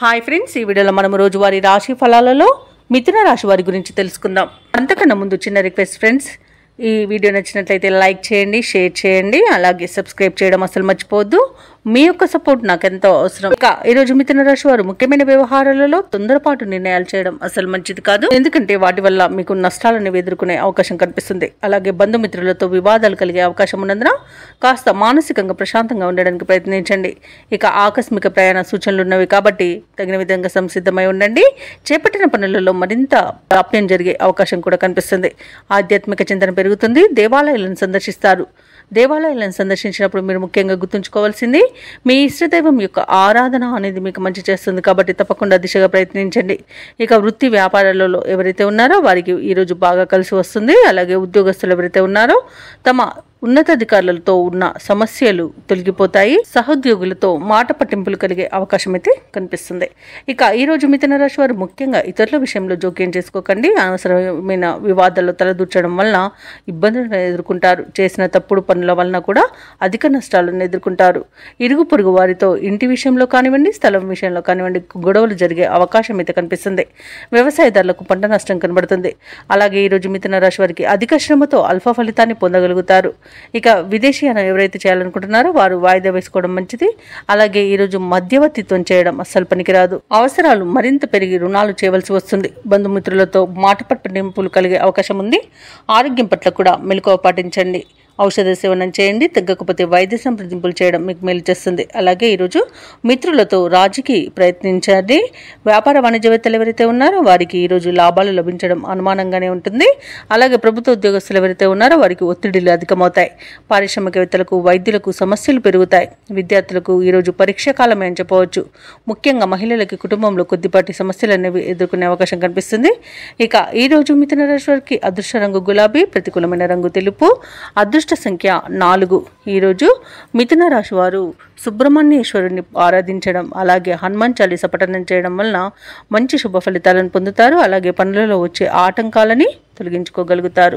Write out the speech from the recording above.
Hi friends, ఈ వీడియోలో మనం రోజువారీ రాశి ఫలాలలో మిథున రాశి వారి గురించి తెలుసుకుందాం. అంతకన్నా ముందు చిన్న రిక్వెస్ట్ ఫ్రెండ్స్, ఈ వీడియో నచ్చినట్లయితే లైక్ చేయండి, షేర్ చేయండి, అలాగే సబ్స్క్రైబ్ చేయడం అసలు మర్చిపోవద్దు. మీ యొక్క సపోర్ట్ నాకు ఎంతో అవసరం. ఇక ఈరోజు మిథున రాశి వారు ముఖ్యమైన వ్యవహారాలలో తొందరపాటు నిర్ణయాలు చేయడం అసలు మంచిది కాదు. ఎందుకంటే వాటి వల్ల మీకు నష్టాలను ఎదుర్కొనే అవకాశం కనిపిస్తుంది. అలాగే బంధుమిత్రులతో వివాదాలు కలిగే అవకాశం ఉన్నందున కాస్త మానసికంగా ప్రశాంతంగా ఉండడానికి ప్రయత్నించండి. ఇక ఆకస్మిక ప్రయాణ సూచనలు ఉన్నవి కాబట్టి తగిన విధంగా సంసిద్ధమై ఉండండి. చేపట్టిన పనులలో మరింత ప్రాప్యం జరిగే అవకాశం కూడా కనిపిస్తుంది. ఆధ్యాత్మిక చింతన పెరుగుతుంది. దేవాలయాలను సందర్శిస్తారు. దేవాలయాలను సందర్శించినప్పుడు మీరు ముఖ్యంగా గుర్తుంచుకోవాల్సింది, మీ ఇష్టదైవం యొక్క ఆరాధన అనేది మీకు మంచి చేస్తుంది కాబట్టి తప్పకుండా దిశగా ప్రయత్నించండి. ఇక వృత్తి వ్యాపారాలలో ఎవరైతే ఉన్నారో వారికి ఈరోజు బాగా కలిసి వస్తుంది. అలాగే ఉద్యోగస్తులు ఎవరైతే ఉన్నారో తమ ఉన్నతాధికారులతో ఉన్న సమస్యలు తొలగిపోతాయి. సహోద్యోగులతో మాట పట్టింపులు కలిగే అవకాశం అయితే కనిపిస్తుంది. ఇక ఈరోజు మిథున రాశి వారు ముఖ్యంగా ఇతరుల విషయంలో జోక్యం చేసుకోకండి. అనవసరమైన వివాదాల్లో తలదూర్చడం వలన ఇబ్బందులను ఎదుర్కొంటారు. చేసిన తప్పుడు పనుల వలన కూడా అధిక నష్టాలను ఎదుర్కొంటారు. ఇరుగు పొరుగు వారితో ఇంటి విషయంలో కానివ్వండి, స్థలం విషయంలో కానివ్వండి గొడవలు జరిగే అవకాశం అయితే కనిపిస్తుంది. వ్యవసాయదారులకు పంట నష్టం కనబడుతుంది. అలాగే ఈరోజు మిథున రాశి వారికి అధిక శ్రమతో అల్ప ఫలితాన్ని పొందగలుగుతారు. ఇక విదేశీయానం ఎవరైతే చేయాలనుకుంటున్నారో వారు వాయిదా వేసుకోవడం మంచిది. అలాగే ఈరోజు మధ్యవర్తిత్వం చేయడం అస్సలు పనికిరాదు. అవసరాలు మరింత పెరిగి రుణాలు చేయవలసి వస్తుంది. బంధుమిత్రులతో మాట పట్టింపులు కలిగే అవకాశం ఉంది. ఆరోగ్యం పట్ల కూడా మెలకువ పాటించండి. ఔషధ సేవనం చేయండి. తగ్గకపోతే వైద్య సంప్రదింపులు చేయడం మీకు మేలు చేస్తుంది. అలాగే ఈరోజు మిత్రులతో రాజీకి ప్రయత్నించండి. వ్యాపార వాణిజ్యవేత్తలు ఎవరైతే ఉన్నారో వారికి ఈరోజు లాభాలు లభించడం అనుమానంగానే ఉంటుంది. అలాగే ప్రభుత్వ ఉద్యోగస్తులు ఎవరైతే ఉన్నారో వారికి ఒత్తిడిలు అధికమవుతాయి. పారిశ్రామికవేత్తలకు, వైద్యులకు సమస్యలు పెరుగుతాయి. విద్యార్థులకు ఈరోజు పరీక్షా కాలమే అని చెప్పవచ్చు. ముఖ్యంగా మహిళలకి కుటుంబంలో కొద్దిపాటి సమస్యలు అనేవి ఎదుర్కొనే అవకాశం కనిపిస్తుంది. ఇక ఈరోజు మిథున రాశి వారికి అదృష్ట రంగు గులాబీ, ప్రతికూలమైన రంగు తెలుపు, అదృష్ట సంఖ్య 4. ఈరోజు మిథున రాశి వారు సుబ్రహ్మణ్యేశ్వరుని ఆరాధించడం, అలాగే హనుమాన్ చాలీసా పఠనం చేయడం వలన మంచి శుభ ఫలితాలను పొందుతారు. అలాగే పనులలో వచ్చే ఆటంకాలని తొలగించుకోగలుగుతారు.